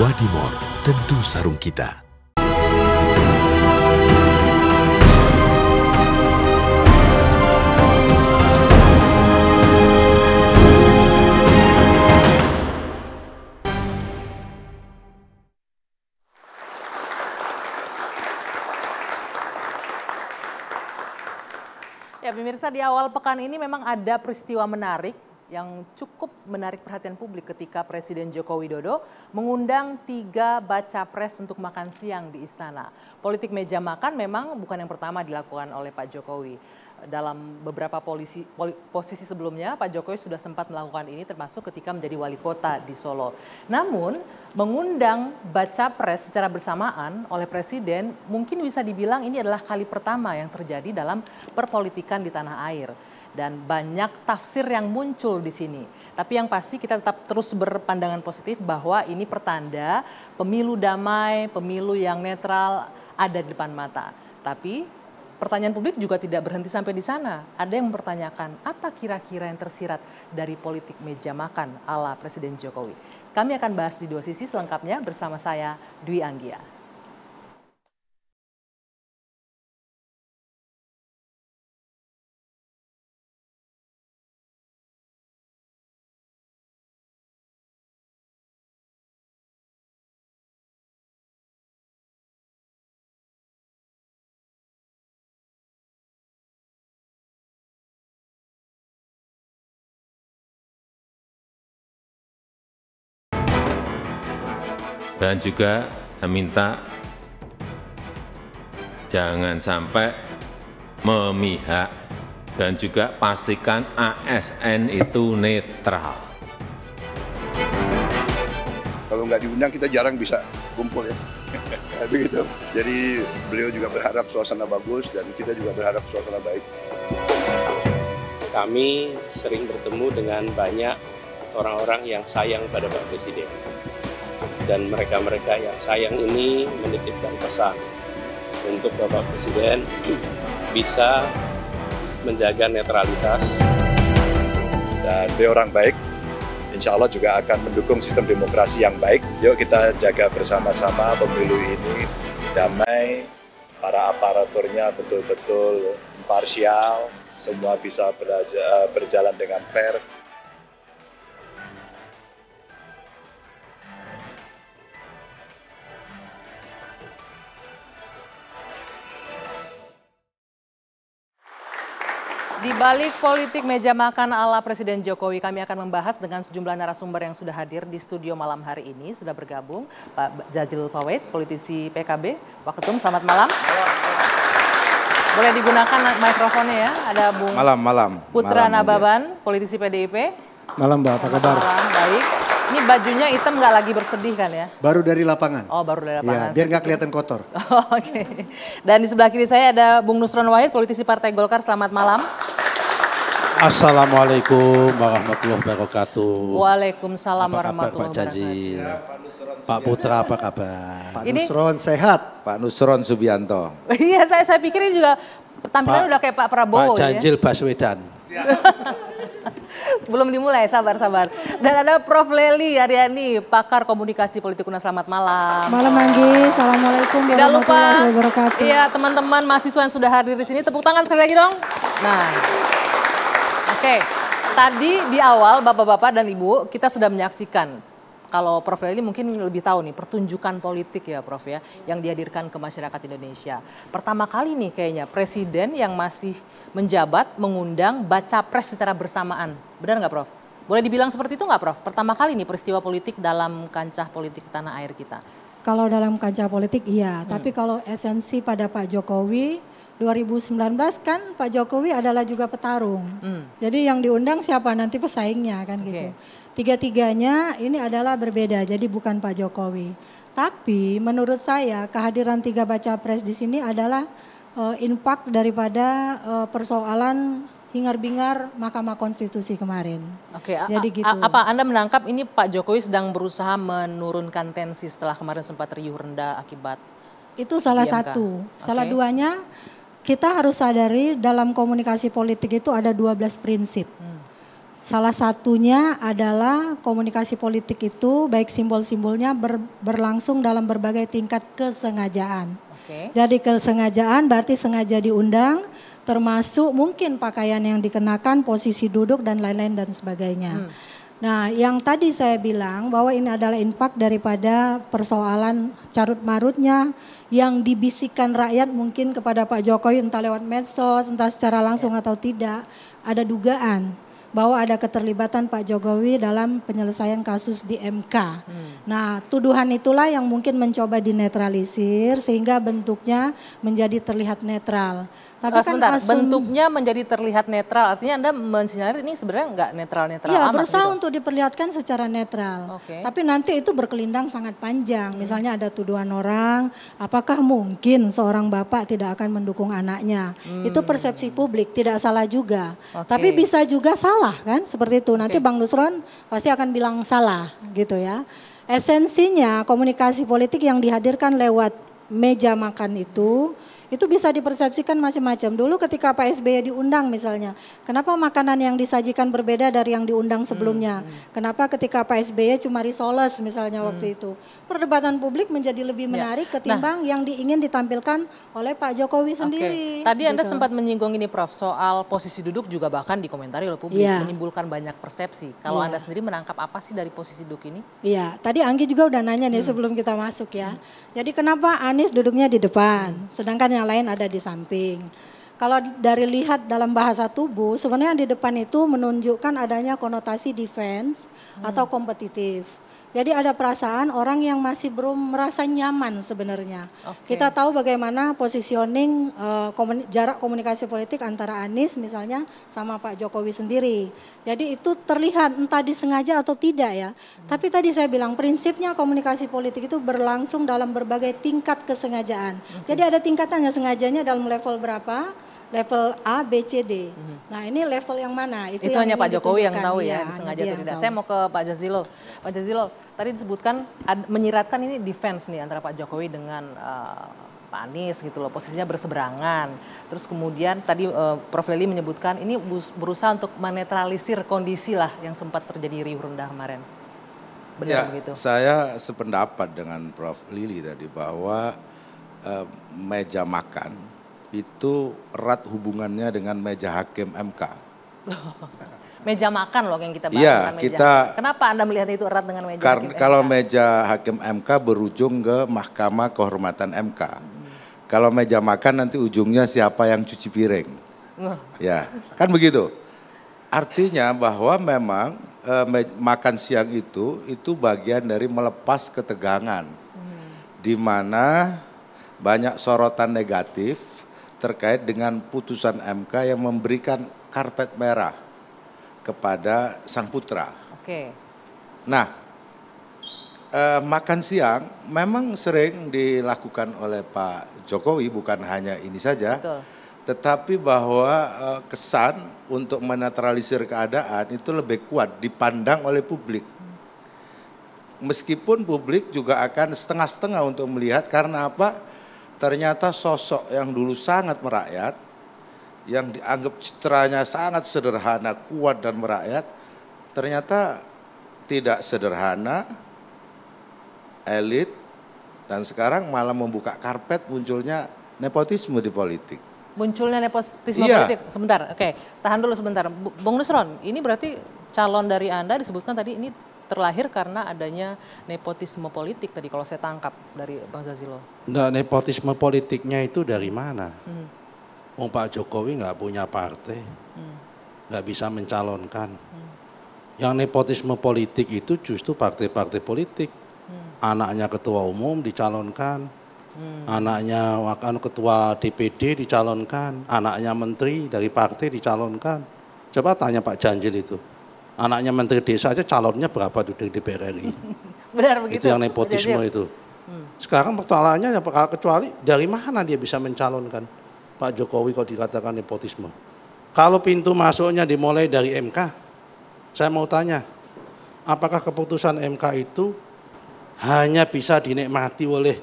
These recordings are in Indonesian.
Wadimor, tentu sarung kita. Ya, pemirsa, di awal pekan ini memang ada peristiwa menarik yang cukup menarik perhatian publik ketika Presiden Joko Widodo mengundang 3 baca pres untuk makan siang di istana. Politik meja makan memang bukan yang pertama dilakukan oleh Pak Jokowi. Dalam beberapa posisi sebelumnya, Pak Jokowi sudah sempat melakukan ini termasuk ketika menjadi wali kota di Solo. Namun, mengundang baca pres secara bersamaan oleh Presiden mungkin bisa dibilang ini adalah kali pertama yang terjadi dalam perpolitikan di tanah air. Dan banyak tafsir yang muncul di sini. Tapi yang pasti kita tetap terus berpandangan positif bahwa ini pertanda pemilu damai, pemilu yang netral ada di depan mata. Tapi pertanyaan publik juga tidak berhenti sampai di sana. Ada yang mempertanyakan apa kira-kira yang tersirat dari politik meja makan ala Presiden Jokowi. Kami akan bahas di 2 sisi selengkapnya bersama saya, Dwi Anggia. Dan juga saya minta jangan sampai memihak dan juga pastikan ASN itu netral. Kalau nggak diundang kita jarang bisa kumpul ya. Begitu. Jadi beliau juga berharap suasana bagus dan kita juga berharap suasana baik. Kami sering bertemu dengan banyak orang-orang yang sayang pada Pak Presiden. Dan mereka-mereka yang sayang ini menitipkan pesan untuk Bapak Presiden bisa menjaga netralitas. Dan beliau orang baik, insya Allah juga akan mendukung sistem demokrasi yang baik. Yuk kita jaga bersama-sama pemilu ini damai, para aparaturnya betul-betul imparsial, semua bisa berjalan dengan fair. Di balik politik meja makan ala Presiden Jokowi, kami akan membahas dengan sejumlah narasumber yang sudah hadir di studio malam hari ini. Sudah bergabung Pak Jazil Fawait, politisi PKB. Waketum, selamat malam. Boleh digunakan mikrofonnya ya. Ada Bung Putra Nababan, politisi PDIP. Malam Mbak, apa kabar? Malam, baik. Ini bajunya hitam nggak lagi bersedih kan ya? Baru dari lapangan. Oh, baru dari lapangan. Ya, biar nggak kelihatan kotor. Oke. Dan di sebelah kiri saya ada Bung Nusron Wahid, politisi Partai Golkar. Selamat malam. Assalamualaikum warahmatullahi wabarakatuh. Waalaikumsalam warahmatullahi wabarakatuh. Pak Putra apa kabar? Pak Nusron sehat. Pak Nusron Subianto. Iya, saya pikir ini juga tampilan udah kayak Pak Prabowo. Pak Janjil Baswedan. Belum dimulai, sabar. Dan ada Prof. Lely Aryani, pakar komunikasi politik UNAS. Selamat malam. Malam Anggi, Assalamualaikum warahmatullahi wabarakatuh. Iya, teman-teman mahasiswa yang sudah hadir di sini, tepuk tangan sekali lagi dong. Nah, oke. Tadi di awal Bapak-Bapak dan Ibu kita sudah menyaksikan. Kalau Prof. Lely mungkin lebih tahu nih pertunjukan politik ya Prof ya yang dihadirkan ke masyarakat Indonesia. Pertama kali nih kayaknya Presiden yang masih menjabat mengundang baca pres secara bersamaan. Benar nggak Prof? Boleh dibilang seperti itu nggak Prof? Pertama kali nih peristiwa politik dalam kancah politik tanah air kita. Kalau dalam kancah politik iya, tapi kalau esensi pada Pak Jokowi 2019 kan Pak Jokowi adalah juga petarung. Jadi yang diundang siapa nanti pesaingnya kan gitu. Tiga-tiganya ini adalah berbeda, jadi bukan Pak Jokowi. Tapi menurut saya kehadiran 3 baca pres di sini adalah impact daripada persoalan hingar-bingar Mahkamah Konstitusi kemarin. Oke, jadi gitu. Apa Anda menangkap ini Pak Jokowi sedang berusaha menurunkan tensi setelah kemarin sempat riuh rendah akibat itu salah satu. Salah duanya kita harus sadari dalam komunikasi politik itu ada 12 prinsip. Salah satunya adalah komunikasi politik itu baik simbol-simbolnya berlangsung dalam berbagai tingkat kesengajaan. Jadi kesengajaan berarti sengaja diundang, termasuk mungkin pakaian yang dikenakan, posisi duduk dan lain-lain dan sebagainya. Nah, yang tadi saya bilang bahwa ini adalah impact daripada persoalan carut marutnya yang dibisikkan rakyat mungkin kepada Pak Jokowi entah lewat medsos, entah secara langsung atau tidak, ada dugaan bahwa ada keterlibatan Pak Jokowi dalam penyelesaian kasus di MK. Nah, tuduhan itulah yang mungkin mencoba dinetralisir sehingga bentuknya menjadi terlihat netral. Tapi sebentar, bentuknya menjadi terlihat netral, artinya Anda mensinyalir ini sebenarnya nggak netral-netral ya, amat berusaha gitu. untuk diperlihatkan secara netral. Tapi nanti itu berkelindang sangat panjang. Misalnya ada tuduhan orang, apakah mungkin seorang bapak tidak akan mendukung anaknya? Itu persepsi publik, tidak salah juga. Tapi bisa juga salah kan, seperti itu. Nanti Bang Nusron pasti akan bilang salah gitu ya. Esensinya komunikasi politik yang dihadirkan lewat meja makan itu bisa dipersepsikan macam-macam. Dulu ketika Pak SBY diundang misalnya, kenapa makanan yang disajikan berbeda dari yang diundang sebelumnya? Kenapa ketika Pak SBY cuma risoles misalnya waktu itu? Perdebatan publik menjadi lebih menarik ketimbang yang ingin ditampilkan oleh Pak Jokowi sendiri. Tadi Anda sempat menyinggung ini Prof, soal posisi duduk juga bahkan dikomentari oleh publik, menimbulkan banyak persepsi. Kalau Anda sendiri menangkap apa sih dari posisi duduk ini? Iya, tadi Anggi juga udah nanya nih sebelum kita masuk ya. Jadi kenapa Anies duduknya di depan, sedangkan yang lain ada di samping. Kalau dari lihat dalam bahasa tubuh, sebenarnya di depan itu menunjukkan adanya konotasi defense atau kompetitif. Jadi ada perasaan orang yang masih belum merasa nyaman sebenarnya. Kita tahu bagaimana positioning jarak komunikasi politik antara Anies misalnya sama Pak Jokowi sendiri. Jadi itu terlihat entah disengaja atau tidak ya. Tapi tadi saya bilang prinsipnya komunikasi politik itu berlangsung dalam berbagai tingkat kesengajaan. Jadi ada tingkatannya, sengajanya dalam level berapa? Level A, B, C, D. Nah ini level yang mana? Itu hanya Pak Jokowi yang tahu ya, disengaja atau tidak. Saya mau ke Pak Jazilul. Pak Jazilul, tadi disebutkan menyiratkan ini defense nih antara Pak Jokowi dengan Pak Anies gitu loh, posisinya berseberangan. Terus kemudian tadi Prof Lely menyebutkan ini berusaha untuk menetralisir kondisi lah yang sempat terjadi riuh rendah kemarin. Benar begitu? Saya sependapat dengan Prof Lely tadi bahwa meja makan itu erat hubungannya dengan meja hakim MK. Meja makan loh yang kita bahas. Iya, meja. Kenapa Anda melihat itu erat dengan meja hakim MK? Kalau meja hakim MK berujung ke Mahkamah Kehormatan MK. Kalau meja makan nanti ujungnya siapa yang cuci piring. Ya, kan begitu. Artinya bahwa memang makan siang itu bagian dari melepas ketegangan. Di mana banyak sorotan negatif terkait dengan putusan MK yang memberikan karpet merah kepada sang putra. Nah, makan siang memang sering dilakukan oleh Pak Jokowi, bukan hanya ini saja. Tetapi bahwa kesan untuk menetralisir keadaan itu lebih kuat dipandang oleh publik. Meskipun publik juga akan setengah-setengah untuk melihat, karena apa? Ternyata sosok yang dulu sangat merakyat, yang dianggap citranya sangat sederhana, kuat dan merakyat, ternyata tidak sederhana, elit, dan sekarang malah membuka karpet munculnya nepotisme di politik. Munculnya nepotisme politik, sebentar, tahan dulu sebentar. Bung Nusron, ini berarti calon dari Anda disebutkan tadi ini terlahir karena adanya nepotisme politik tadi kalau saya tangkap dari Bang Jazilul. Nah, nepotisme politiknya itu dari mana? Pak Jokowi nggak punya partai, nggak bisa mencalonkan. Yang nepotisme politik itu justru partai-partai politik. Anaknya ketua umum dicalonkan, anaknya ketua DPD dicalonkan, anaknya menteri dari partai dicalonkan. Coba tanya Pak Janjil itu. Anaknya menteri desa aja calonnya berapa duduk di DPR RI. Benar begitu. Itu yang nepotisme itu. Sekarang persoalannya kecuali dari mana dia bisa mencalonkan Pak Jokowi kalau dikatakan nepotisme. Kalau pintu masuknya dimulai dari MK, saya mau tanya, apakah keputusan MK itu hanya bisa dinikmati oleh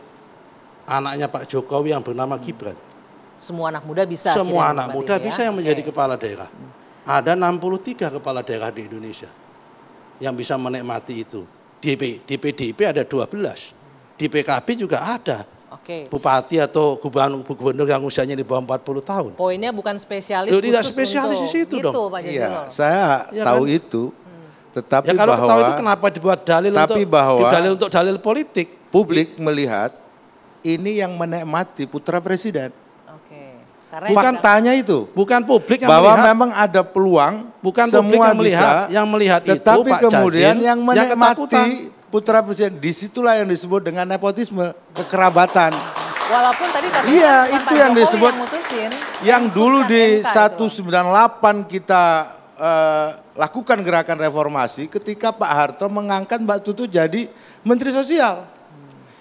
anaknya Pak Jokowi yang bernama Gibran? Semua anak muda bisa. Semua anak muda bisa yang menjadi kepala daerah. Ada 63 kepala daerah di Indonesia yang bisa menikmati itu. Di PDIP ada 12. Di PKB juga ada. Oke. Bupati atau gubernur yang usianya di bawah 40 tahun. Poinnya bukan spesialis Loh, tidak khusus spesialis untuk di situ gitu, dong. Pak Jazilul. Iya, saya Ya tahu kan? itu. Tetapi Ya kalau bahwa tahu itu kenapa dibuat dalil untuk dalil politik? Publik melihat ini yang menikmati putra presiden. Oke. Karena Faktanya itu. Bukan publik yang bahwa melihat. memang ada peluang, Bukan publik semua yang melihat, bisa, yang melihat itu tetapi Pak kemudian Jazil, yang yang ketakutan. menikmati putra presiden, disitulah yang disebut dengan nepotisme, kekerabatan. walaupun tadi katanya Iya, bukan itu Pak yang Jokowi disebut, yang mutusin, yang dulu putusan di MK 198 kita lakukan gerakan reformasi ketika Pak Harto mengangkat Mbak Tutu jadi Menteri Sosial.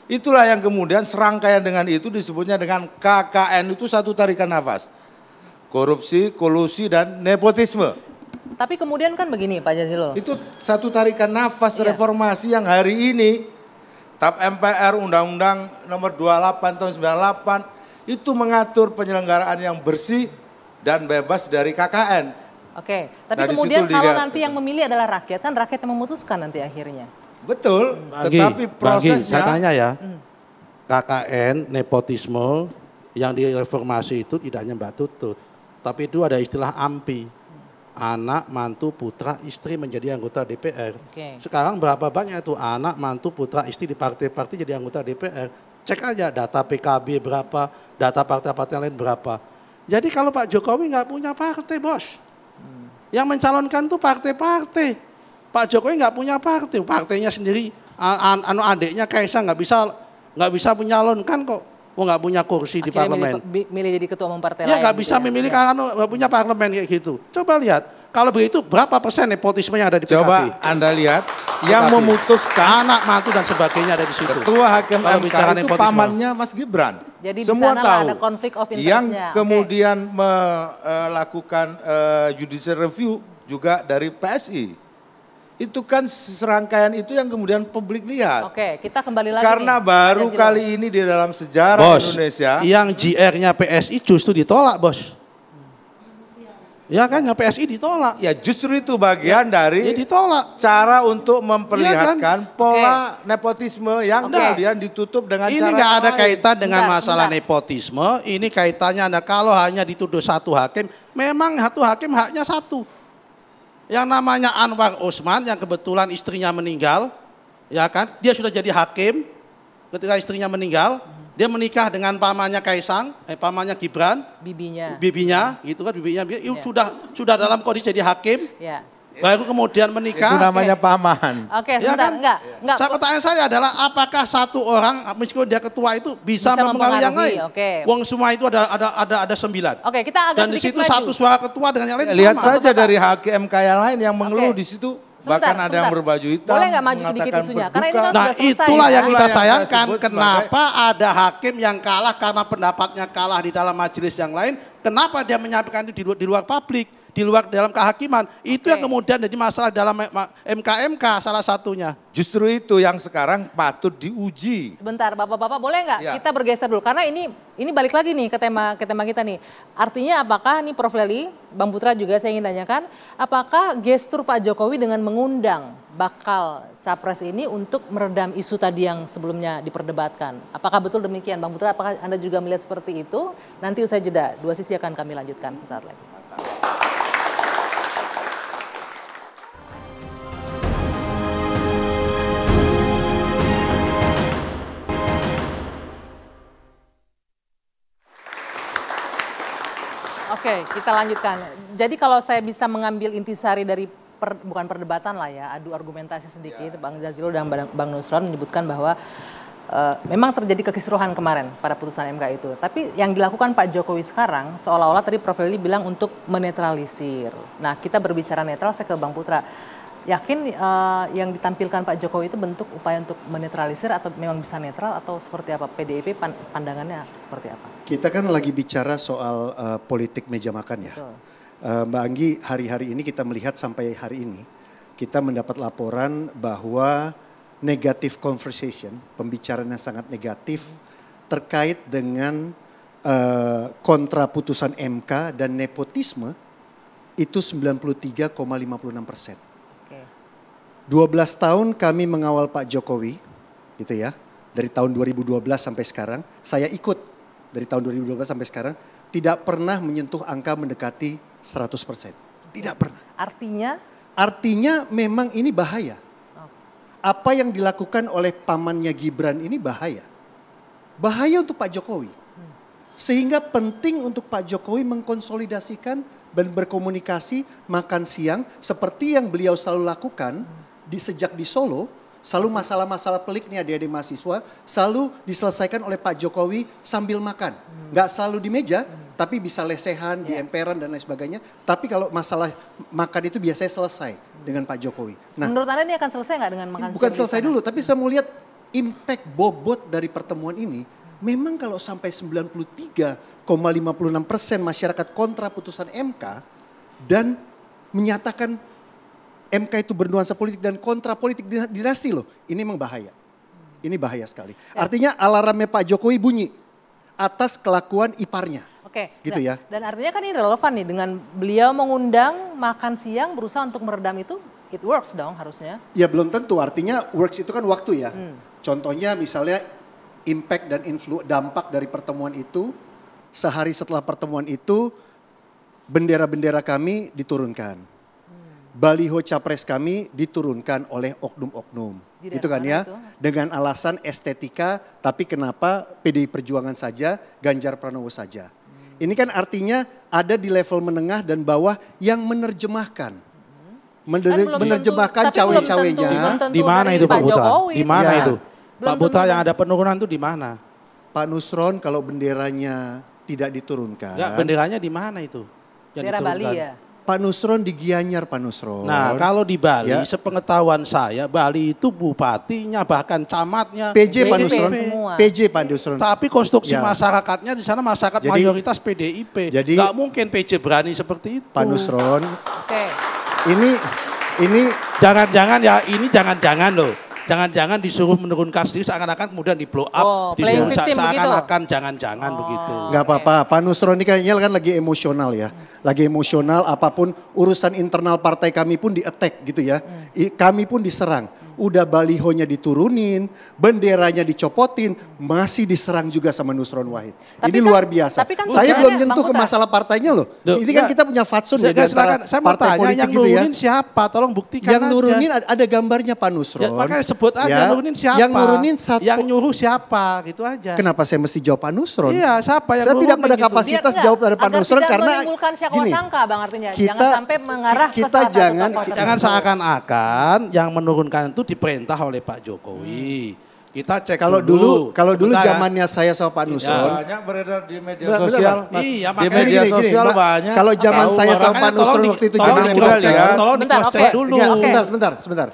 Itulah yang kemudian serangkaian dengan itu disebutnya dengan KKN, itu satu tarikan nafas. Korupsi, kolusi, dan nepotisme. Tapi kemudian kan begini Pak Jazilul. Itu satu tarikan nafas reformasi yang hari ini TAP MPR Undang-Undang nomor 28 tahun 98 itu mengatur penyelenggaraan yang bersih dan bebas dari KKN. Oke, tapi Nah, kemudian di situ kalau dilihat. nanti yang memilih adalah rakyat, kan rakyat yang memutuskan nanti akhirnya. Betul, Bagi, tetapi prosesnya. saya tanya ya, KKN, nepotisme yang direformasi itu tidak hanya Mbak Tutut, tapi itu ada istilah AMPI. Anak, mantu, putra, istri menjadi anggota DPR. Oke. Sekarang berapa banyak itu anak, mantu, putra, istri di partai-partai jadi anggota DPR. Cek aja data PKB berapa, data partai-partai lain berapa. Jadi kalau Pak Jokowi nggak punya partai, bos. Yang mencalonkan tuh partai-partai. Pak Jokowi nggak punya partai, partainya sendiri, adiknya Kaisang nggak bisa menyalonkan kok. Oh nggak punya kursi di Akhirnya parlemen. milih jadi ketua umum partai Ya lain. nggak gitu bisa ya. memilih Ya. karena nggak punya parlemen kayak gitu. Coba lihat, kalau begitu berapa persen nepotisme yang ada di PKB? Coba Anda lihat, yang PKB. memutuskan Anak, mantu dan sebagainya ada di situ. Ketua Hakim Kalau MK bicara itu nepotisme. pamannya Mas Gibran. Jadi di Semua sana tahu. ada konflik of interest-nya. Yang Oke. kemudian melakukan judicial review juga dari PSI. Itu kan serangkaian itu yang kemudian publik lihat. Oke, kita kembali lagi Karena nih, baru Pak Jazilul. kali ini di dalam sejarah Bos, Indonesia. yang GR-nya PSI justru ditolak, bos. Ya kan, yang PSI ditolak. Ya justru itu bagian dari Ya ditolak. cara untuk Iya memperlihatkan pola nepotisme yang Oke. kemudian ditutup dengan Ini cara nggak yang ada lain. kaitan dengan Sebentar, masalah sebentar. nepotisme. Ini kaitannya ada kalau hanya dituduh satu hakim, memang satu hakim haknya satu. Yang namanya Anwar Usman yang kebetulan istrinya meninggal, ya kan? Dia sudah jadi hakim ketika istrinya meninggal. Dia menikah dengan pamannya Kaisang, pamannya Gibran, bibinya, gitu kan bibinya. Sudah dalam kondisi jadi hakim. Ya. Baru kemudian menikah. Itu namanya paman. Oke, Ya sebentar, kan? enggak. Pertanyaan saya adalah apakah satu orang meskipun dia ketua itu bisa mempengaruhi yang lain? Oke. Wong semua itu ada 9. Oke, kita agak Dan di sedikit situ maju. satu suara ketua dengan yang lain Lihat sama. saja dari hakim MK yang lain yang mengeluh di situ. Sebentar, Bahkan ada yang sebentar. berbaju hitam. Boleh nggak maju sedikit mengatakan isunya? Karena ini kan berduka. Nah sudah selesai, itulah ya. yang kita Itulah yang saya sayangkan sebut kenapa ada hakim yang kalah karena pendapatnya kalah di dalam majelis yang lain. Kenapa dia menyampaikan itu di luar publik, di luar dalam kehakiman. Itu yang kemudian jadi masalah dalam MK salah satunya. Justru itu yang sekarang patut diuji. Sebentar, Bapak-bapak boleh nggak Ya. kita bergeser dulu? Karena ini balik lagi nih ke tema kita nih. Artinya apakah nih Prof. Lely, Bang Putra juga saya ingin tanyakan, apakah gestur Pak Jokowi dengan mengundang bakal capres ini untuk meredam isu tadi yang sebelumnya diperdebatkan? Apakah betul demikian, Bang Putra? Apakah Anda juga melihat seperti itu? Nanti usai jeda, dua sisi akan kami lanjutkan sesaat lagi. Oke, kita lanjutkan. Jadi kalau saya bisa mengambil intisari dari bukan perdebatan lah ya, adu argumentasi sedikit, Bang Jazilul dan Bang Nusron menyebutkan bahwa memang terjadi kekisruhan kemarin pada putusan MK itu. Tapi yang dilakukan Pak Jokowi sekarang seolah-olah tadi Prof. Lely bilang untuk menetralisir. Nah, kita berbicara netral, saya ke Bang Putra. Yakin yang ditampilkan Pak Jokowi itu bentuk upaya untuk menetralisir atau memang bisa netral atau seperti apa? PDIP pandangannya seperti apa? Kita kan lagi bicara soal politik meja makan ya. Mbak Anggi, hari-hari ini kita melihat sampai hari ini, kita mendapat laporan bahwa negative conversation, pembicaraan yang sangat negatif terkait dengan kontra putusan MK dan nepotisme itu 93,56%. 12 tahun kami mengawal Pak Jokowi, gitu ya. Dari tahun 2012 sampai sekarang, saya ikut dari tahun 2012 sampai sekarang, tidak pernah menyentuh angka mendekati 100%. Tidak pernah. Artinya? Artinya memang ini bahaya. Apa yang dilakukan oleh pamannya Gibran ini bahaya. Bahaya untuk Pak Jokowi. Sehingga penting untuk Pak Jokowi mengkonsolidasikan dan berkomunikasi makan siang seperti yang beliau selalu lakukan sejak di Solo. Selalu masalah-masalah pelik nih adik-adik mahasiswa selalu diselesaikan oleh Pak Jokowi sambil makan. Nggak selalu di meja, tapi bisa lesehan, di emperan dan lain sebagainya. Tapi kalau masalah makan itu biasanya selesai dengan Pak Jokowi. Nah, menurut Anda ini akan selesai nggak dengan makan siang? Bukan selesai dulu, tapi saya mau lihat impact bobot dari pertemuan ini. Memang kalau sampai 93,56% masyarakat kontra putusan MK dan menyatakan MK itu bernuansa politik dan kontra politik dinasti loh. Ini memang bahaya. Ini bahaya sekali. Artinya alarmnya Pak Jokowi bunyi atas kelakuan iparnya. Oke. Gitu ya. Dan artinya kan ini relevan nih dengan beliau mengundang makan siang berusaha untuk meredam itu, it works dong harusnya. Ya belum tentu, artinya works itu kan waktu ya. Contohnya misalnya impact dan dampak dari pertemuan itu, sehari setelah pertemuan itu bendera-bendera kami diturunkan. Baliho capres kami diturunkan oleh oknum-oknum. Itu kan ya. Itu? Dengan alasan estetika, tapi kenapa PDI Perjuangan saja, Ganjar Pranowo saja. Ini kan artinya ada di level menengah dan bawah yang menerjemahkan. Menerjemahkan cawe-cawenya. Di mana itu Pak Buta? Di mana itu? Pak Buta yang ada penurunan itu di mana? Pak Nusron kalau benderanya tidak diturunkan. Enggak, benderanya di mana itu? Bendera Bali ya? Pak Nusron di Gianyar, Pak Nusron. Nah kalau di Bali, sepengetahuan saya, Bali itu bupatinya bahkan camatnya. PJ Pak Nusron, PJ Pak Nusron. Tapi konstruksi masyarakatnya di sana masyarakat mayoritas PDIP. Jadi nggak mungkin PJ berani seperti itu. Pak Nusron, ini jangan-jangan ya, ini jangan-jangan loh. Jangan-jangan disuruh menurunkan sendiri seakan-akan kemudian di blow up, disuruh seakan-akan jangan-jangan begitu. Enggak apa-apa, Pak Nusron ini kayaknya kan lagi emosional ya. Lagi emosional, apapun urusan internal partai kami pun di-attack gitu ya. Kami pun diserang. Udah balihonya diturunin, benderanya dicopotin, masih diserang juga sama Nusron Wahid. Ini luar biasa. Kan saya belum nyentuh ke masalah partainya loh. Ini kan kita punya fatsun ya antara saya mau partai tanya politik yang gitu ya. nurunin siapa? Tolong buktikan yang nurunin ada gambarnya Pak Nusron. Ya, makanya sebut aja nurunin siapa. Yang nurunin yang nyuruh siapa gitu aja. Kenapa saya mesti jawab Pak Nusron? Iya, siapa yang saya nurunin tidak pada kapasitas jawab dari Pak Nusron karena menimbulkan gini. Sangka, Bang, artinya jangan sampai mengarah ke kita jangan seakan-akan yang menurunkan itu diperintah oleh Pak Jokowi. Kita cek kalau dulu zamannya saya sama Pak Nusron. Banyak beredar di media sosial. Iya, di media sosial banyak. Kalau zaman saya sama Pak Nusron waktu itu tolong dicek dulu. Sebentar.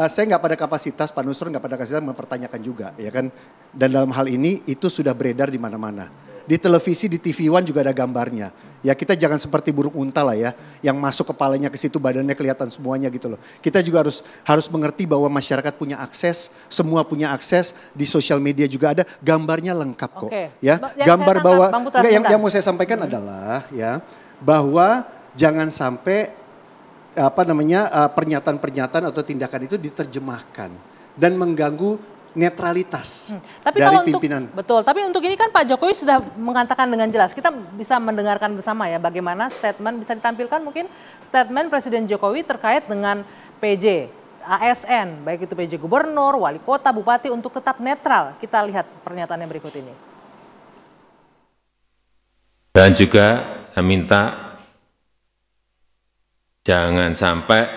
Saya nggak pada kapasitas, Pak Nusron nggak pada kapasitas mempertanyakan juga, ya kan. Dan dalam hal ini itu sudah beredar di mana-mana. Di televisi, di TV One juga ada gambarnya. Ya kita jangan seperti burung unta lah ya, yang masuk kepalanya ke situ, badannya kelihatan semuanya gitu loh. Kita juga harus mengerti bahwa masyarakat punya akses, semua punya akses, di sosial media juga ada, gambarnya lengkap kok. Ya, gambar bahwa yang mau saya sampaikan adalah ya bahwa jangan sampai pernyataan-pernyataan atau tindakan itu diterjemahkan dan mengganggu netralitas dari pimpinan. Betul, tapi untuk ini kan Pak Jokowi sudah mengatakan dengan jelas. Kita bisa mendengarkan bersama ya bagaimana statement, bisa ditampilkan mungkin statement Presiden Jokowi terkait dengan PJ, ASN, baik itu PJ Gubernur, Wali Kota, Bupati untuk tetap netral. Kita lihat pernyataannya berikut ini. Dan juga saya minta jangan sampai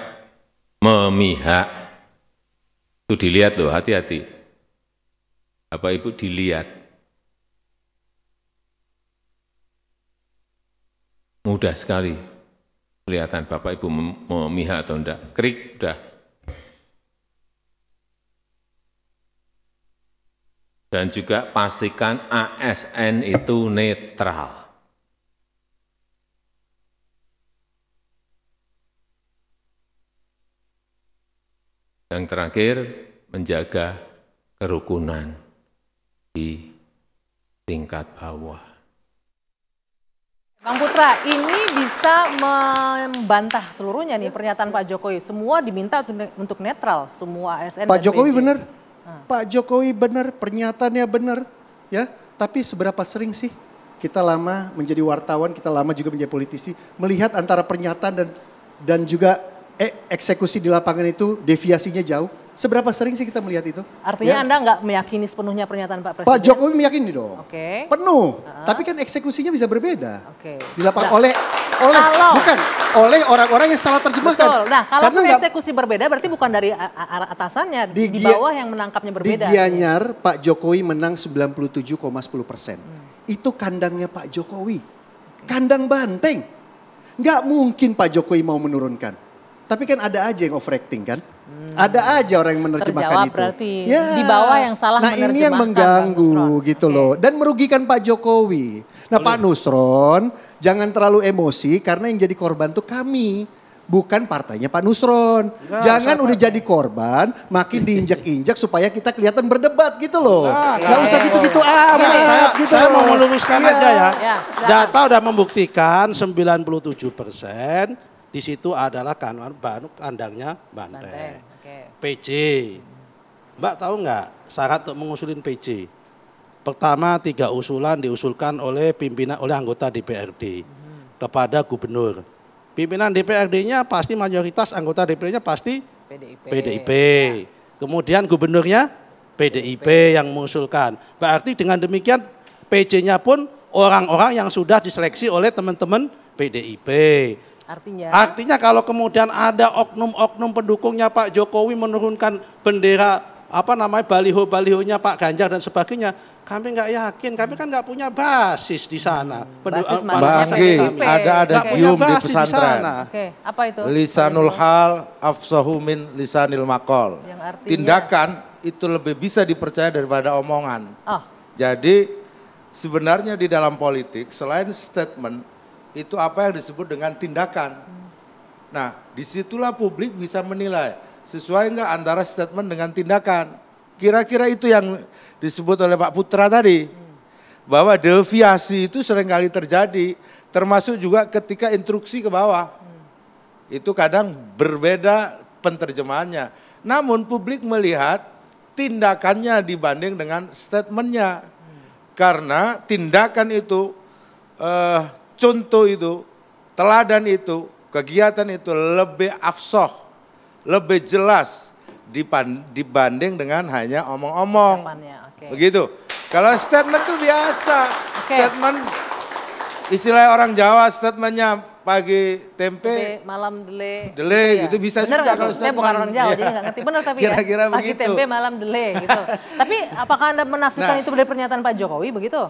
memihak. Itu dilihat loh, hati-hati. Bapak Ibu dilihat. Mudah sekali kelihatan Bapak Ibu memihak atau enggak. Krik, udah. Dan juga pastikan ASN itu netral. Yang terakhir, menjaga kerukunan di tingkat bawah. Bang Putra, ini bisa membantah seluruhnya nih pernyataan Pak Jokowi. Semua diminta untuk netral, semua ASN Pak dan Jokowi PJ. benar. Pak Jokowi benar, pernyataannya benar, ya. Tapi seberapa sering sih kita lama menjadi wartawan, kita lama juga menjadi politisi, melihat antara pernyataan dan juga eksekusi di lapangan itu deviasinya jauh. Seberapa sering sih kita melihat itu? Artinya Ya. Anda nggak meyakini sepenuhnya pernyataan Pak Presiden? Pak Jokowi meyakini dong. Oke. Penuh. Tapi kan eksekusinya bisa berbeda. Oke. Di lapangan Nah, bukan oleh orang-orang yang salah terjemahkan. Betul. Nah, kalau Karena nggak- eksekusi berbeda berarti bukan dari atasannya, di bawah yang menangkapnya Di berbeda. Gianyar Pak Jokowi menang 97,10%. Itu kandangnya Pak Jokowi. Kandang banteng. Nggak mungkin Pak Jokowi mau menurunkan. Tapi kan ada aja yang overacting kan. Ada aja orang yang menerjemahkan Terjawab itu. berarti di bawah yang salah nah menerjemahkan. ini yang mengganggu Bang Nusron. gitu loh. Dan merugikan Pak Jokowi. Nah Pak Nusron jangan terlalu emosi karena yang jadi korban tuh kami. Bukan partainya Pak Nusron. Jangan udah jadi korban makin diinjak-injak supaya kita kelihatan berdebat gitu loh. Gak usah gitu-gitu amat gitu Saya loh. mau meluruskan Iya. aja ya. Ya, Data udah membuktikan 97% di situ adalah kandangnya Banteng. Banteng. Oke. PJ. Mbak tahu nggak syarat untuk mengusulin PJ? Pertama 3 usulan diusulkan oleh anggota DPRD kepada gubernur. Pimpinan DPRD-nya pasti mayoritas anggota DPRD-nya pasti PDIP. Kemudian gubernurnya PDIP yang mengusulkan. Berarti dengan demikian PJ-nya pun orang-orang yang sudah diseleksi oleh teman-teman PDIP. Artinya kalau kemudian ada oknum-oknum pendukungnya Pak Jokowi menurunkan bendera baliho-balihonya Pak Ganjar dan sebagainya, kami nggak yakin, kami kan nggak punya basis di sana. Basis Bangke, ada gium di pesantren. Oke, apa itu? Lisanul hal afsahu min lisanil maqal. Yang artinya- Tindakan itu lebih bisa dipercaya daripada omongan. Oh. Jadi sebenarnya di dalam politik selain statement itu apa yang disebut dengan tindakan. Nah disitulah publik bisa menilai sesuai nggak antara statement dengan tindakan. Kira-kira itu yang disebut oleh Pak Putra tadi. Bahwa deviasi itu seringkali terjadi. Termasuk juga ketika instruksi ke bawah. Itu kadang berbeda penerjemahannya. Namun publik melihat tindakannya dibanding dengan statementnya. Karena tindakan itu, contoh itu, teladan itu, kegiatan itu lebih afsoh, lebih jelas dibanding dengan hanya omong-omong. Begitu. Kalau statement itu biasa. Statement istilah orang Jawa statementnya pagi tempe, malam dele. Dele gitu bisa Bener juga nggak kalau tuh? Saya bukan statement. orang Jawa Iya. jadi nggak ngerti benar tapi Kira-kira ya. Pagi begitu. tempe malam dele gitu. Tapi apakah Anda menafsirkan itu dari pernyataan Pak Jokowi begitu?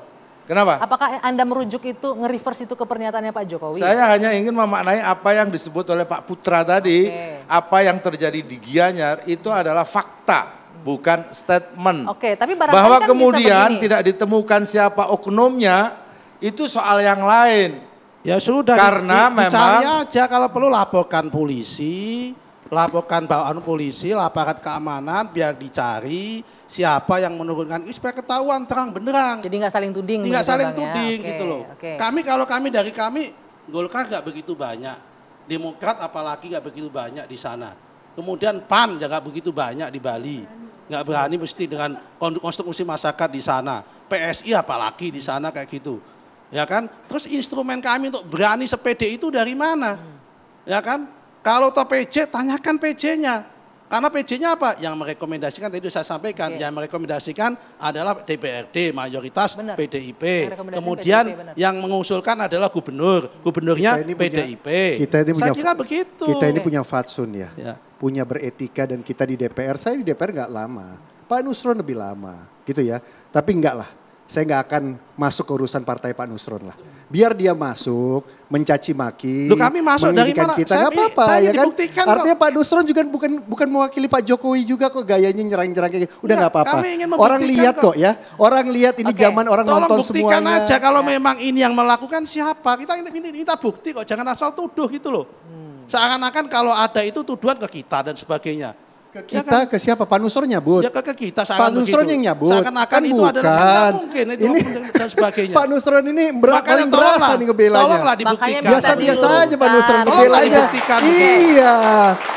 Kenapa? Apakah Anda merujuk itu, nge-reverse itu ke pernyataannya Pak Jokowi? Saya hanya ingin memaknai apa yang disebut oleh Pak Putra tadi, apa yang terjadi di Gianyar itu adalah fakta, bukan statement. Oke, tapi barangkali Bahwa kan kemudian bisa begini. tidak ditemukan siapa oknumnya, itu soal yang lain. Ya sudah, Karena dicari memang aja kalau perlu laporkan polisi, laporkan bawaan polisi, laporan keamanan biar dicari siapa yang menurunkan supaya ketahuan terang benderang. Jadi nggak saling tuding. Nggak begitu, saling Bang, ya? tuding Oke, gitu loh. oke. Kami Golkar nggak begitu banyak, Demokrat apalagi nggak begitu banyak di sana. Kemudian PAN juga begitu banyak di Bali, nggak berani mesti dengan konstruksi masyarakat di sana. PSI apalagi di sana kayak gitu, ya kan? Terus instrumen kami untuk berani sepede itu dari mana, ya kan? Kalau toh PJ tanyakan PJ-nya. Karena PJ-nya apa? Yang merekomendasikan tadi saya sampaikan, yang merekomendasikan adalah DPRD mayoritas PDIP. Kemudian PDIP, yang mengusulkan adalah gubernurnya PDIP. Saya kira begitu. Kita ini punya fatsun ya, punya beretika dan kita di DPR. Saya di DPR nggak lama, Pak Nusron lebih lama, gitu ya. Tapi enggak lah, saya nggak akan masuk ke urusan partai Pak Nusron lah. Biar dia masuk, mencaci maki, Loh, kami masuk dari mana? kita Saya- nggak apa-apa saya ya kan. dibuktikan kok. Artinya Pak Nusron juga bukan mewakili Pak Jokowi juga kok gayanya nyerang-nyerang kayak gitu. Udah nggak apa-apa. kami ingin membuktikan Orang lihat kok ya, orang lihat ini zaman orang Tolong nonton buktikan semuanya. aja kalau memang ini yang melakukan siapa. Kita minta bukti kok, jangan asal tuduh gitu loh. Seakan-akan kalau ada itu tuduhan ke kita dan sebagainya. Ke kita, ke siapa? Pak Nusron nyabut. Ya ke kita Pak Nusron yang nyabut. Seakan-akan itu bukan. adalah nggak mungkin itu Ini dan sebagainya. Pak Nusron ini paling berasa nih ngebelanya. Tolonglah dibuktikan. Biasa-biasa aja Pak Nusron Tolonglah ngebelanya. dibuktikan. Iya,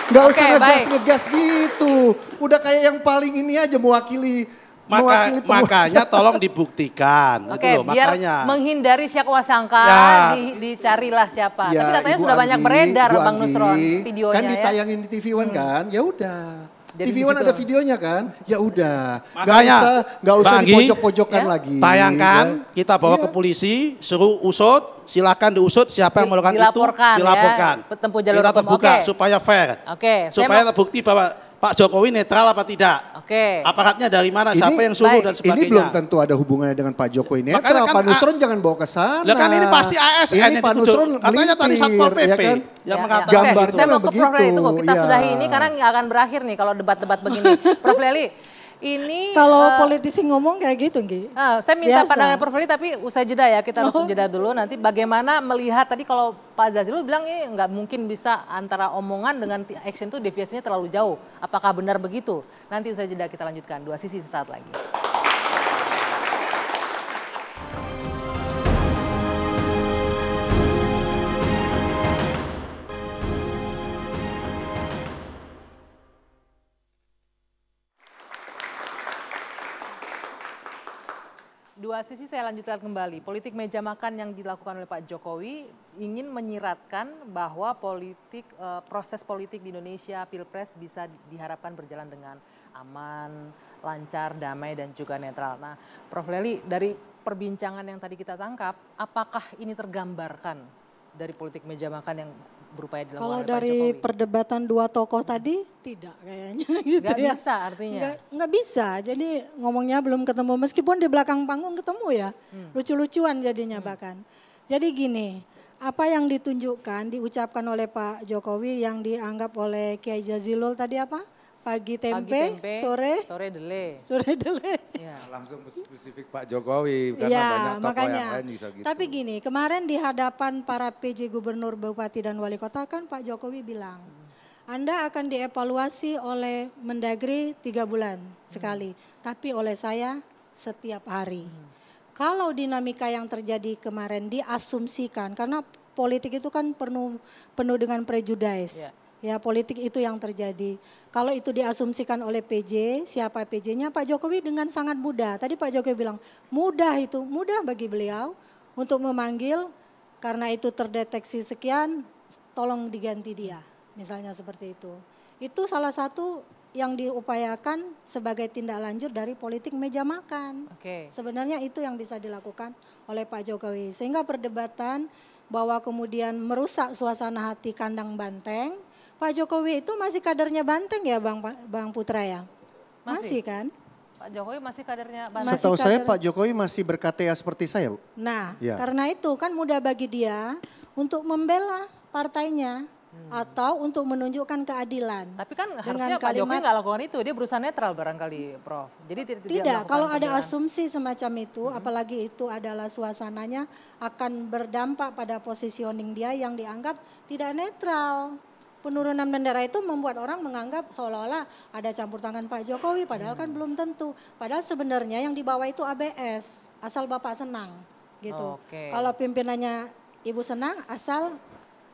nggak usah Oke, ngegas-ngegas gitu. Udah kayak yang paling ini aja mewakili Makanya tolong dibuktikan. Oke, Gitu loh, biar makanya. menghindari syakwa sangka, Ya. dicarilah siapa. Ya, Tapi katanya Ibu sudah banyak Anggi, beredar Ibu Bang Anggi, Nusron videonya kan ya. ditayangin di TV One kan, ya udah. Jadi TV di One situ. ada videonya kan, ya udah. Makanya, nggak usah Bang Anggi, dipojok-pojokkan ya, lagi. Tayangkan, Ya. kita bawa ke polisi, suruh usut, silakan diusut siapa yang melakukan Dilaporkan, itu, dilaporkan. ya, tempuh jalur kita hukum. terbuka Oke. supaya fair, Oke, saya supaya mau- terbukti bahwa Pak Jokowi netral apa tidak. Oke. Aparatnya dari mana, Ini- siapa yang suruh baik. dan sebagainya. Ini belum tentu ada hubungannya dengan Pak Jokowi netral. Makanya kan Pak Nusron jangan bawa ke sana. Lah kan ini pasti ASN yang Ini Pak dituduh. Nusron Katanya tadi Satpol PP ya kan? yang Ya, mengatakan ya. gambar Oke, saya mau ke begitu, Prof Leli, tunggu kita ya. sudahi ini karena nggak akan berakhir nih kalau debat-debat begini. Prof Leli, ini Kalau politisi ngomong kayak gitu, Ngi. saya minta Biasa. pandangan Prof Leli tapi usai jeda ya, kita harus jeda dulu. Nanti bagaimana melihat tadi kalau Pak Zazilul bilang ini nggak mungkin bisa antara omongan dengan action itu deviasinya terlalu jauh. Apakah benar begitu? Nanti usai jeda kita lanjutkan, dua sisi sesaat lagi. Dua sisi saya lanjutkan kembali. Politik meja makan yang dilakukan oleh Pak Jokowi ingin menyiratkan bahwa proses politik di Indonesia Pilpres bisa diharapkan berjalan dengan aman, lancar, damai dan juga netral. Nah, Prof Leli, dari perbincangan yang tadi kita tangkap, apakah ini tergambarkan dari politik meja makan yang berupaya dilakukan Kalau oleh Pak dari Jokowi? perdebatan dua tokoh tadi tidak kayaknya gitu Nggak ya. bisa artinya? Nggak bisa, jadi ngomongnya belum ketemu meskipun di belakang panggung ketemu ya. Lucu-lucuan jadinya bahkan. Jadi gini, apa yang ditunjukkan, diucapkan oleh Pak Jokowi yang dianggap oleh Kiai Jazilul tadi apa? Pagi tempe, sore dele. Sore dele. Ya. Langsung spesifik Pak Jokowi karena Ya, banyak tokoh makanya. yang lain bisa gitu. Tapi gini, kemarin di hadapan para PJ Gubernur, Bupati dan Wali Kota kan Pak Jokowi bilang, Anda akan dievaluasi oleh Mendagri 3 bulan sekali, tapi oleh saya setiap hari. Kalau dinamika yang terjadi kemarin diasumsikan, karena politik itu kan penuh dengan prejudice. Ya, politik itu yang terjadi. Kalau itu diasumsikan oleh PJ, siapa PJ-nya? Pak Jokowi dengan sangat mudah. Tadi Pak Jokowi bilang, mudah bagi beliau untuk memanggil karena itu terdeteksi sekian, tolong diganti dia. Misalnya seperti itu. Itu salah satu yang diupayakan sebagai tindak lanjut dari politik meja makan. Sebenarnya itu yang bisa dilakukan oleh Pak Jokowi. Sehingga perdebatan bahwa kemudian merusak suasana hati kandang banteng, Pak Jokowi itu masih kadernya Banteng ya Bang Putra ya? Masih kan? Pak Jokowi masih kadernya Banteng. Setahu saya Pak Jokowi masih berKTA seperti saya, Bu. Nah, Ya. karena itu kan mudah bagi dia untuk membela partainya atau untuk menunjukkan keadilan. Tapi kan Dengan harusnya Pak Jokowi nggak lakukan itu, dia berusaha netral barangkali, Prof. Jadi tidak, kalau ada pembelaan. asumsi semacam itu, apalagi itu adalah suasananya akan berdampak pada positioning dia yang dianggap tidak netral. Penurunan bendera itu membuat orang menganggap seolah-olah ada campur tangan Pak Jokowi, padahal kan belum tentu. Padahal sebenarnya yang dibawa itu ABS, asal Bapak senang gitu. Kalau pimpinannya Ibu senang, asal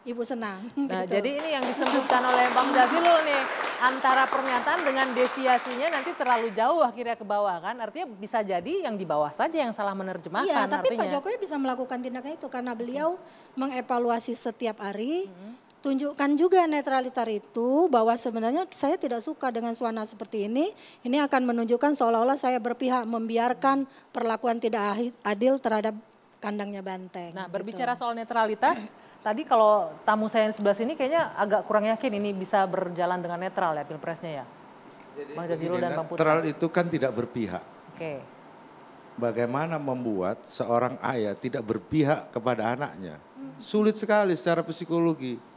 Ibu senang. Nah, gitu. jadi ini yang disebutkan oleh Bang Jazilul nih, antara pernyataan dengan deviasinya nanti terlalu jauh akhirnya ke bawah kan, artinya bisa jadi yang di bawah saja yang salah menerjemahkan Iya, tapi artinya. Pak Jokowi bisa melakukan tindakan itu karena beliau mengevaluasi setiap hari. Tunjukkan juga netralitas itu bahwa sebenarnya saya tidak suka dengan suasana seperti ini. Ini akan menunjukkan seolah-olah saya berpihak membiarkan perlakuan tidak adil terhadap kandangnya Banteng. Nah, berbicara soal netralitas, tadi kalau tamu saya yang sebelah sini kayaknya agak kurang yakin ini bisa berjalan dengan netral ya Pilpresnya ya. Bang Jazilul dan Bang Putra. Netral itu kan tidak berpihak. Oke. Bagaimana membuat seorang ayah tidak berpihak kepada anaknya? Sulit sekali secara psikologi.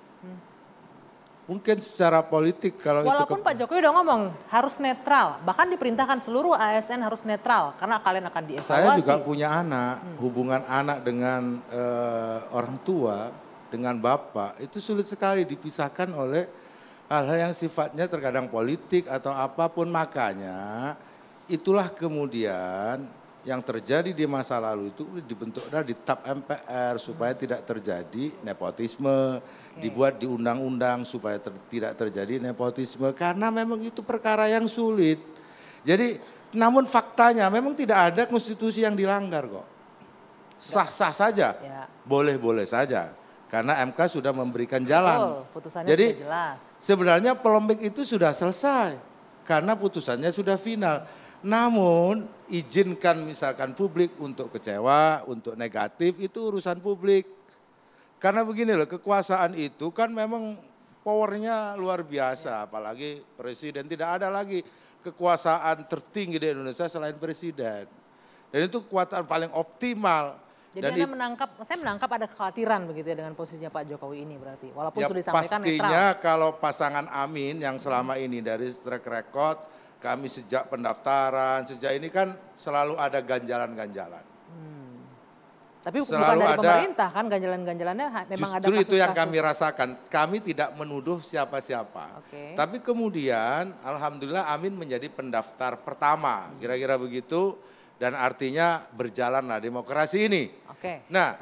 Mungkin secara politik kalau Walaupun itu Pak Jokowi udah ngomong harus netral, bahkan diperintahkan seluruh ASN harus netral karena kalian akan dievaluasi. saya juga punya anak, hubungan anak dengan orang tua, dengan bapak itu sulit sekali dipisahkan oleh hal-hal yang sifatnya terkadang politik atau apapun. Makanya itulah kemudian yang terjadi di masa lalu itu dibentuknya di TAP MPR supaya tidak terjadi nepotisme, dibuat di undang-undang supaya tidak terjadi nepotisme, karena memang itu perkara yang sulit. Jadi namun faktanya memang tidak ada konstitusi yang dilanggar kok. Sah-sah saja, boleh-boleh saja. Karena MK sudah memberikan jalan. Betul, putusannya jadi sudah jelas. Sebenarnya polemik itu sudah selesai karena putusannya sudah final. Namun izinkan misalkan publik untuk kecewa, untuk negatif, itu urusan publik. Karena begini loh, kekuasaan itu kan memang powernya luar biasa. Apalagi presiden, tidak ada lagi kekuasaan tertinggi di Indonesia selain presiden. Dan itu kekuatan paling optimal. Jadi saya menangkap ada kekhawatiran begitu ya dengan posisinya Pak Jokowi ini berarti. Walaupun ya, sudah disampaikan pastinya netral. kalau pasangan Amin yang selama ini dari track record kami sejak pendaftaran, sejak ini kan selalu ada ganjalan-ganjalan. Tapi selalu bukan dari ada, pemerintah kan ganjalan-ganjalannya memang ada kasus-kasus. Justru itu yang kami rasakan. Kami tidak menuduh siapa-siapa. Tapi kemudian alhamdulillah Amin menjadi pendaftar pertama. Kira-kira begitu. Dan artinya berjalanlah demokrasi ini. Nah,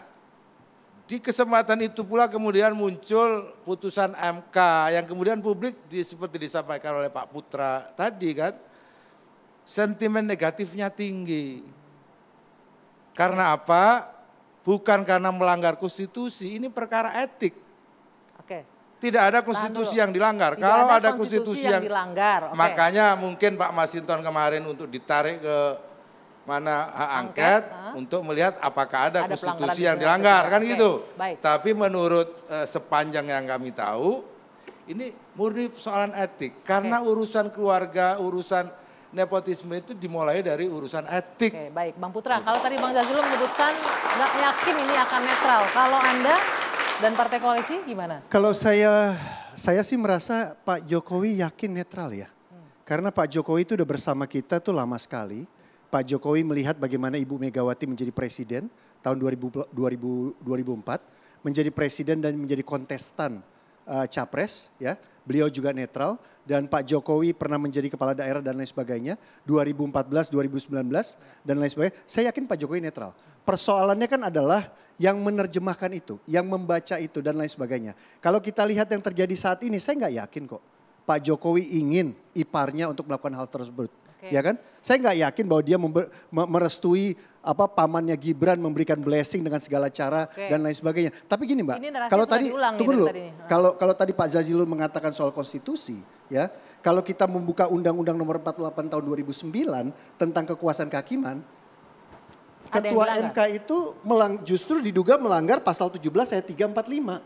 di kesempatan itu pula kemudian muncul putusan MK yang kemudian publik seperti disampaikan oleh Pak Putra tadi kan, sentimen negatifnya tinggi. Karena apa? Bukan karena melanggar konstitusi, ini perkara etik. Tidak ada konstitusi yang dilanggar. Kalau ada konstitusi yang dilanggar, makanya mungkin Pak Masinton kemarin untuk ditarik ke mana hak angket untuk melihat apakah ada konstitusi yang dilanggar kan gitu. Tapi menurut sepanjang yang kami tahu ini murni persoalan etik karena urusan keluarga, urusan nepotisme itu dimulai dari urusan etik. Baik, Bang Putra, kalau tadi Bang Jazilul menyebutkan nggak yakin ini akan netral. Kalau Anda dan partai koalisi gimana? Kalau saya sih merasa Pak Jokowi yakin netral ya. Karena Pak Jokowi itu udah bersama kita tuh lama sekali. Pak Jokowi melihat bagaimana Ibu Megawati menjadi presiden tahun 2004, menjadi presiden dan menjadi kontestan capres, ya. Beliau juga netral dan Pak Jokowi pernah menjadi kepala daerah dan lain sebagainya 2014, 2019 dan lain sebagainya. Saya yakin Pak Jokowi netral. Persoalannya kan adalah yang menerjemahkan itu, yang membaca itu dan lain sebagainya. Kalau kita lihat yang terjadi saat ini, saya nggak yakin kok Pak Jokowi ingin iparnya untuk melakukan hal tersebut. Ya kan? Saya nggak yakin bahwa dia merestui pamannya Gibran memberikan blessing dengan segala cara dan lain sebagainya. Tapi gini Mbak, kalau tadi tunggu dulu. Kalau tadi Pak Jazilul mengatakan soal konstitusi, ya, kalau kita membuka Undang-Undang Nomor 48 tahun 2009 tentang kekuasaan kehakiman, Ketua MK itu justru diduga melanggar pasal 17 ayat 345,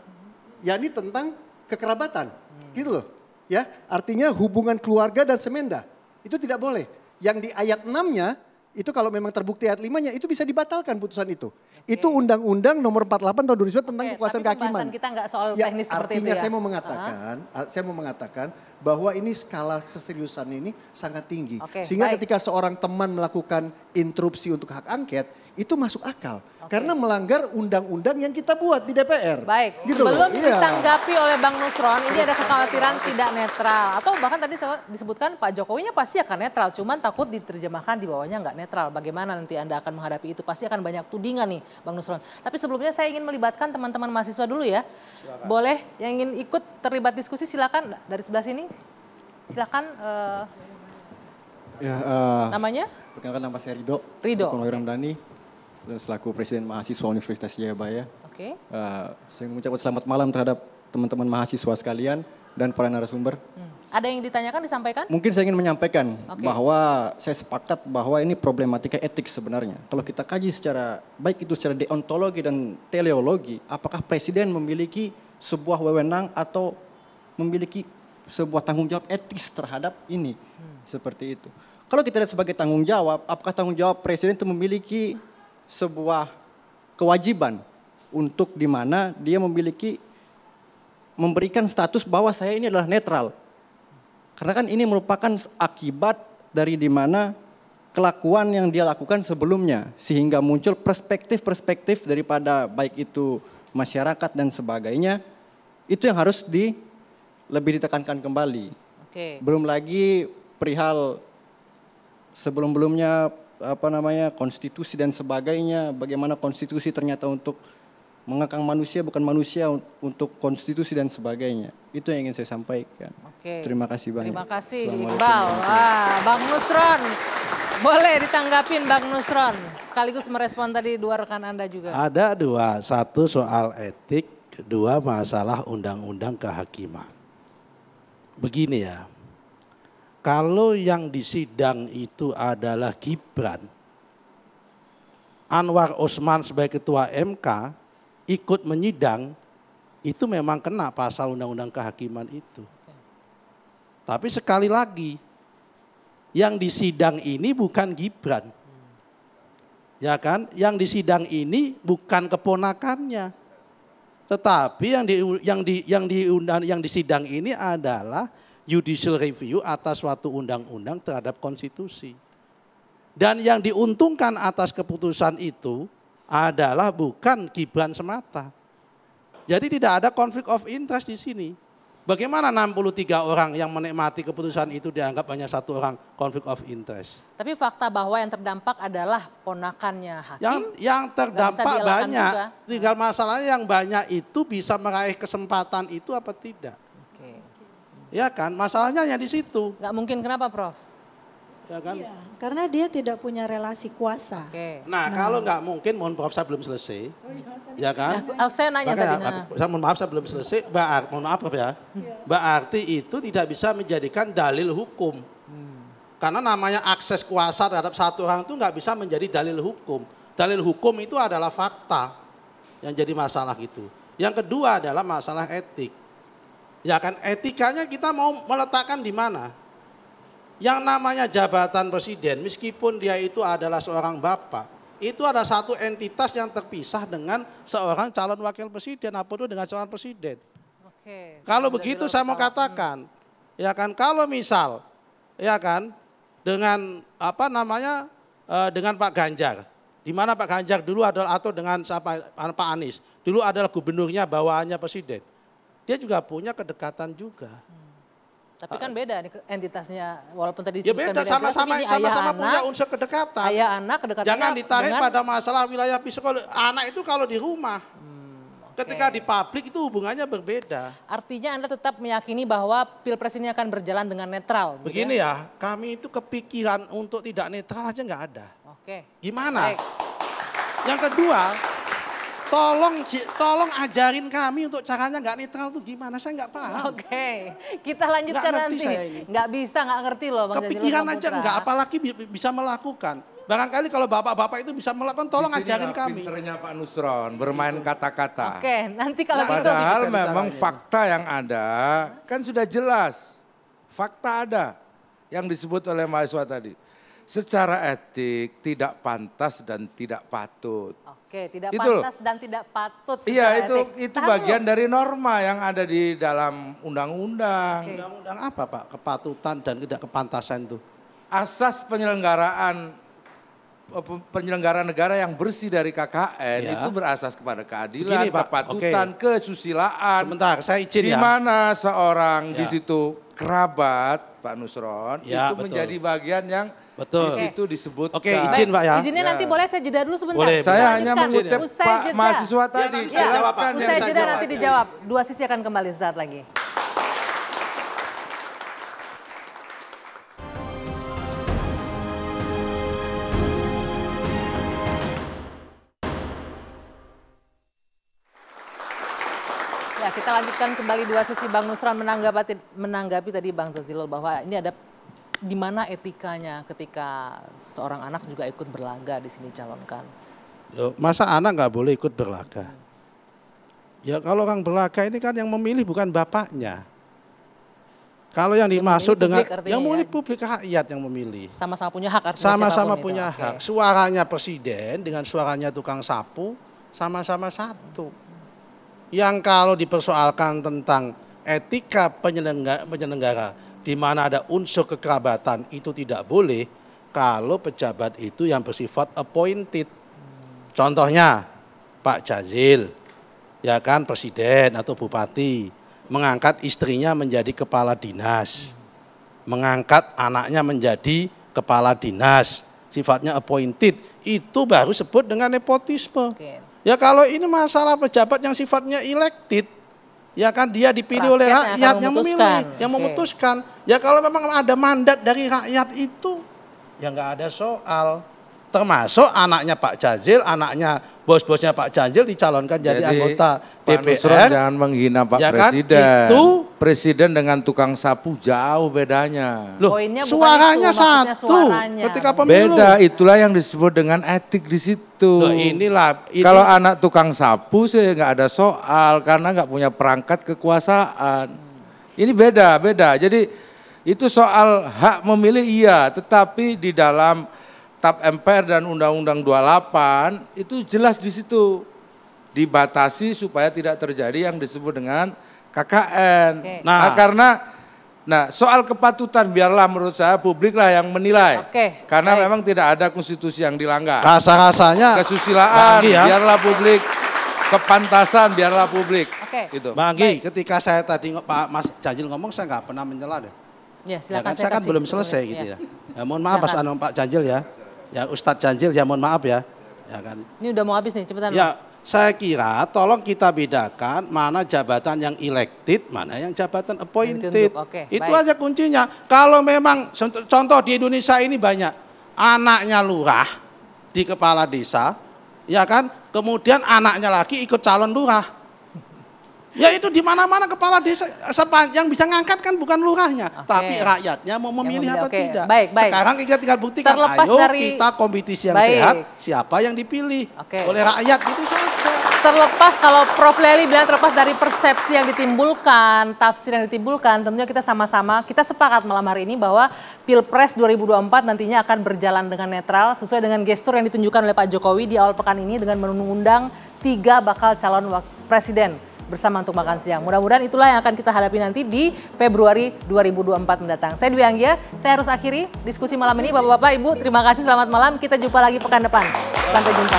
yakni tentang kekerabatan, gitu loh. Ya, artinya hubungan keluarga dan semenda. Itu tidak boleh. Yang di ayat 6-nya, itu kalau memang terbukti ayat 5-nya, itu bisa dibatalkan putusan itu. Itu Undang-Undang Nomor 48 tahun 2009 tentang kekuasaan kehakiman. Kita nggak soal teknis seperti itu ya. Artinya saya mau mengatakan bahwa ini skala keseriusan ini sangat tinggi. Sehingga ketika seorang teman melakukan interupsi untuk hak angket, itu masuk akal. Karena melanggar undang-undang yang kita buat di DPR. Baik, gitu sebelum ditanggapi oleh Bang Nusron, ini ada kekhawatiran tidak netral. Atau bahkan tadi disebutkan Pak Jokowinya pasti akan netral, cuman takut diterjemahkan di bawahnya nggak netral. Bagaimana nanti Anda akan menghadapi itu? Pasti akan banyak tudingan nih Bang Nusron. Tapi sebelumnya saya ingin melibatkan teman-teman mahasiswa dulu ya. Silakan. Boleh yang ingin ikut terlibat diskusi silakan dari sebelah sini. Silakan. Namanya? Perkenalkan nama saya Rido. Purnawirawan Ramdhani. Dan selaku Presiden Mahasiswa Universitas Jayabaya. Saya mengucapkan selamat malam terhadap teman-teman mahasiswa sekalian dan para narasumber. Ada yang ditanyakan, disampaikan? Mungkin saya ingin menyampaikan bahwa saya sepakat bahwa ini problematika etik sebenarnya. Kalau kita kaji secara, baik itu secara deontologi dan teleologi, apakah Presiden memiliki sebuah wewenang atau memiliki sebuah tanggung jawab etis terhadap ini. Seperti itu. Kalau kita lihat sebagai tanggung jawab, apakah tanggung jawab Presiden itu memiliki sebuah kewajiban untuk di mana dia memberikan status bahwa saya ini adalah netral. Karena kan ini merupakan akibat dari di mana kelakuan yang dia lakukan sebelumnya. Sehingga muncul perspektif-perspektif daripada baik itu masyarakat dan sebagainya. Itu yang harus lebih ditekankan kembali. Oke. Belum lagi perihal sebelum-belumnya konstitusi dan sebagainya, bagaimana konstitusi ternyata untuk mengekang manusia bukan manusia untuk konstitusi dan sebagainya. Itu yang ingin saya sampaikan. Oke. Terima kasih banyak. Terima kasih Iqbal. Bang Nusron, boleh ditanggapin Bang Nusron. Sekaligus merespon tadi dua rekan Anda juga. Ada dua, satu soal etik, kedua masalah undang-undang kehakiman. Begini ya, kalau yang di sidang itu adalah Gibran, Anwar Osman sebagai ketua MK ikut menyidang, itu memang kena pasal undang-undang kehakiman itu. Tapi sekali lagi, yang disidang ini bukan Gibran. Ya kan? Yang disidang ini bukan keponakannya. Tetapi yang disidang ini adalah judicial review atas suatu undang-undang terhadap konstitusi. Dan yang diuntungkan atas keputusan itu adalah bukan Gibran semata. Jadi tidak ada konflik of interest di sini. Bagaimana 63 orang yang menikmati keputusan itu dianggap hanya satu orang konflik of interest? Tapi fakta bahwa yang terdampak adalah ponakannya hakim. Yang terdampak banyak. Tinggal masalahnya yang banyak itu bisa meraih kesempatan itu apa tidak? Oke. Ya kan, masalahnya hanya di situ. Nggak mungkin, kenapa Prof? Ya kan? Iya, karena dia tidak punya relasi kuasa. Oke. Nah, kalau nggak mungkin, mohon maaf saya belum selesai. Ya kan? Nah, saya nanya tadi. Mohon maaf saya belum selesai. Mohon maaf ya. Berarti itu tidak bisa menjadikan dalil hukum. Karena namanya akses kuasa terhadap satu orang itu nggak bisa menjadi dalil hukum. Dalil hukum itu adalah fakta yang jadi masalah gitu. Yang kedua adalah masalah etik. Ya kan, etikanya kita mau meletakkan di mana? Yang namanya jabatan presiden, meskipun dia itu adalah seorang bapak, itu ada satu entitas yang terpisah dengan seorang calon wakil presiden, apa itu dengan calon presiden. Oke. Kalau begitu saya mau katakan, ya kan, kalau misal, ya kan, dengan dengan Pak Ganjar, di mana Pak Ganjar dulu adalah atau dengan siapa, Pak Anies, dulu adalah gubernurnya bawahannya presiden, dia juga punya kedekatan juga. Tapi kan beda nih entitasnya, walaupun tadi ya disebutkan beda, sama-sama punya unsur kedekatan. Ayah anak kedekatannya. Jangan ditarik dengan... pada masalah wilayah psikologis. Anak itu kalau di rumah, ketika di publik itu hubungannya berbeda. Artinya Anda tetap meyakini bahwa Pilpres ini akan berjalan dengan netral. Begini ya, kami itu kepikiran untuk tidak netral aja nggak ada. Oke. Gimana? Yang kedua, tolong ajarin kami untuk caranya nggak netral tuh gimana, saya nggak paham. Oke, kita lanjutkan nanti. Nggak bisa, nggak ngerti loh Bang Jazilul. Kepikiran aja nggak, apalagi bisa melakukan. Barangkali kalau bapak-bapak itu bisa melakukan, tolong ajarin kami. Pinternya Pak Nusron bermain kata-kata. Oke, nanti kalau gitu. Padahal memang fakta yang ada kan sudah jelas. Fakta ada yang disebut oleh mahasiswa tadi. Secara etik tidak pantas dan tidak patut. Oke, tidak itu pantas dan tidak patut. Iya, itu bagian dari norma yang ada di dalam undang-undang. Oke. Undang-undang apa Pak? Kepatutan dan tidak kepantasan itu. Asas penyelenggaraan negara yang bersih dari KKN ya. itu berasas kepada keadilan, begini, Pak, kepatutan, kesusilaan. Sebentar, saya izin di ya. mana seorang Ya. di situ kerabat Pak Nusron ya, itu betul. menjadi bagian yang betul. di situ disebut. Oke, izin Pak ya. Izinnya nanti boleh saya jeda dulu sebentar. Boleh. Saya hanya mengutip Usai Pak jeda. mahasiswa tadi. nanti saya jawab, Pak. Usai jeda nanti dijawab. Dua sisi akan kembali sesaat lagi. Ya, kita lanjutkan kembali dua sisi. Bang Nusron menanggapi tadi Bang Jazilul bahwa ini ada di mana etikanya ketika seorang anak juga ikut berlaga di sini calonkan. Loh, masa anak nggak boleh ikut berlaga? Ya kalau orang berlaga ini kan yang memilih bukan bapaknya. Kalau yang dimaksud dengan yang memilih publik, rakyat yang memilih. Sama-sama punya hak artinya. Sama-sama punya hak. Suaranya presiden dengan suaranya tukang sapu sama-sama satu. Yang kalau dipersoalkan tentang etika penyelenggara di mana ada unsur kekerabatan itu tidak boleh kalau pejabat itu yang bersifat appointed. Contohnya Pak Jazil, ya kan presiden atau bupati. mengangkat istrinya menjadi kepala dinas, mengangkat anaknya menjadi kepala dinas, sifatnya appointed, itu baru sebut dengan nepotisme. Ya kalau ini masalah pejabat yang sifatnya elected, ya kan dia dipilih oleh rakyat yang memilih, yang memutuskan. Ya kalau memang ada mandat dari rakyat itu, ya nggak ada soal. Termasuk anaknya Pak Jazil, anaknya bos-bosnya Pak Jazil dicalonkan jadi anggota DPR. Jangan menghina Pak ya Presiden. Kan? Itu Presiden dengan tukang sapu jauh bedanya. Loh, suaranya satu ketika pemilu. Beda, itulah yang disebut dengan etik di situ. Loh, inilah. Kalau anak tukang sapu sih nggak ada soal karena nggak punya perangkat kekuasaan. Ini beda. Jadi itu soal hak memilih iya, tetapi di dalam TAP MPR dan Undang-Undang 28 itu jelas di situ dibatasi supaya tidak terjadi yang disebut dengan KKN. Karena soal kepatutan biarlah menurut saya publik lah yang menilai. Karena memang tidak ada konstitusi yang dilanggar. Rasa-rasanya kesusilaan biarlah publik, kepantasan biarlah publik. Gitu. Bang Anggi, ketika saya tadi Pak Mas Jazil ngomong saya nggak pernah mencela deh. Ya, silakan, saya kan belum selesai gitu ya. Mohon maaf Pak Jazil ya. Ya Ustadz Jazil ya mohon maaf ya. Ya kan. Ini udah mau habis nih, cepetan. Ya, saya kira tolong kita bedakan mana jabatan yang elected, mana yang jabatan appointed. Itu aja kuncinya. Kalau memang contoh di Indonesia ini banyak anaknya lurah di kepala desa, ya kan? Kemudian anaknya lagi ikut calon lurah. Ya itu di mana-mana kepala desa yang bisa ngangkat kan bukan lurahnya, tapi rakyatnya mau memilih apa tidak. Sekarang kita tinggal buktikan, kita kompetisi yang sehat, siapa yang dipilih oleh rakyat itu saja. Terlepas kalau Prof. Lely bilang terlepas dari persepsi yang ditimbulkan, tafsir yang ditimbulkan, tentunya kita sama-sama, kita sepakat malam hari ini bahwa Pilpres 2024 nantinya akan berjalan dengan netral sesuai dengan gestur yang ditunjukkan oleh Pak Jokowi di awal pekan ini dengan mengundang 3 bakal calon presiden bersama untuk makan siang. Mudah-mudahan itulah yang akan kita hadapi nanti di Februari 2024 mendatang. Saya Dwi Anggia, saya harus akhiri diskusi malam ini. Bapak-bapak, Ibu, terima kasih, selamat malam. Kita jumpa lagi pekan depan. Sampai jumpa.